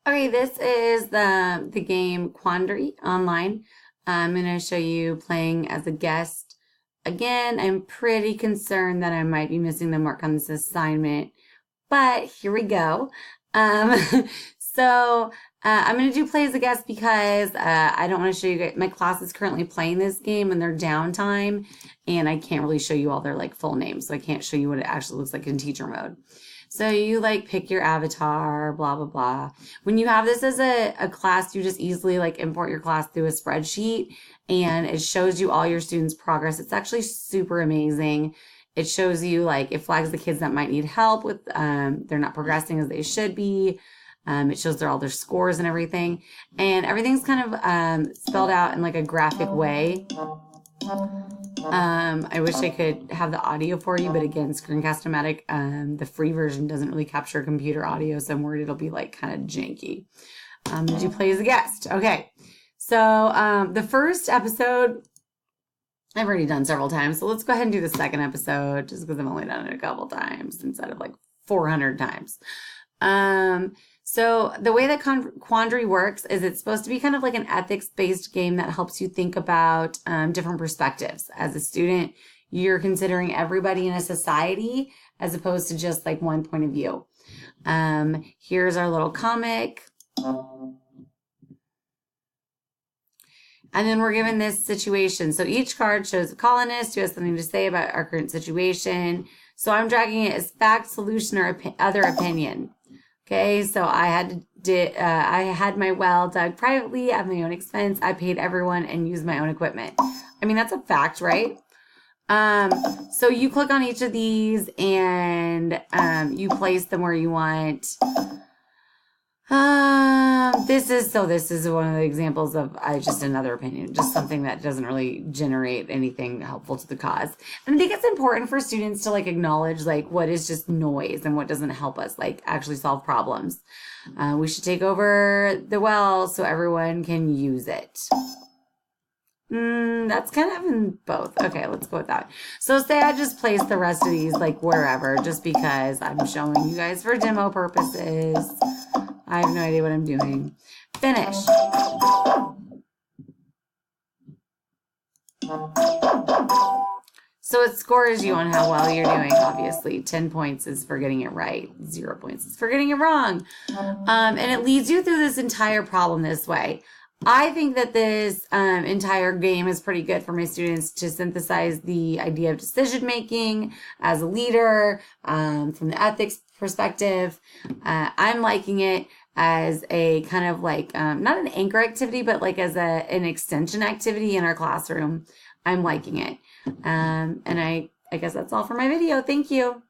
Okay, this is the game Quandary online. I'm going to show you playing as a guest. Again, I'm pretty concerned that I might be missing the mark on this assignment, but here we go. Um, so I'm going to do play as a guest because I don't want to show you guys. My class is currently playing this game in their downtime, and I can't really show you all their like full names, so I can't show you what it actually looks like in teacher mode. So you like pick your avatar, blah, blah, blah. When you have this as a class, you just easily like import your class through a spreadsheet and it shows you all your students' progress. It's actually super amazing. It shows you like it flags the kids that might need help with they're not progressing as they should be. It shows all their scores and everything. And everything's kind of spelled out in like a graphic way. I wish I could have the audio for you, but again, Screencast-O-Matic, the free version doesn't really capture computer audio, so I'm worried it'll be like kind of janky. Did you play as a guest? Okay. So the first episode I've already done several times, so let's go ahead and do the second episode just because I've only done it a couple times instead of like 400 times. So the way that Quandary works is it's supposed to be kind of like an ethics-based game that helps you think about different perspectives. As a student, you're considering everybody in a society as opposed to just like one point of view. Here's our little comic. And then we're given this situation. So each card shows a colonist who has something to say about our current situation. So I'm dragging it as fact, solution, or other opinion. Okay, so I had my well dug privately at my own expense. I paid everyone and used my own equipment. I mean, that's a fact, right? So you click on each of these and you place them where you want. This is one of the examples of just another opinion, just something that doesn't really generate anything helpful to the cause. And I think it's important for students to like acknowledge like what is just noise and what doesn't help us like actually solve problems. We should take over the well so everyone can use it. That's kind of in both. Okay, let's go with that. So say I just place the rest of these like wherever, just because I'm showing you guys for demo purposes. I have no idea what I'm doing. Finish. So it scores you on how well you're doing, obviously. 10 points is for getting it right. 0 points is for getting it wrong. And it leads you through this entire problem this way. I think that this entire game is pretty good for my students to synthesize the idea of decision making as a leader from the ethics perspective. I'm liking it as a kind of like not an anchor activity, but like as an extension activity in our classroom. I'm liking it. And I guess that's all for my video. Thank you.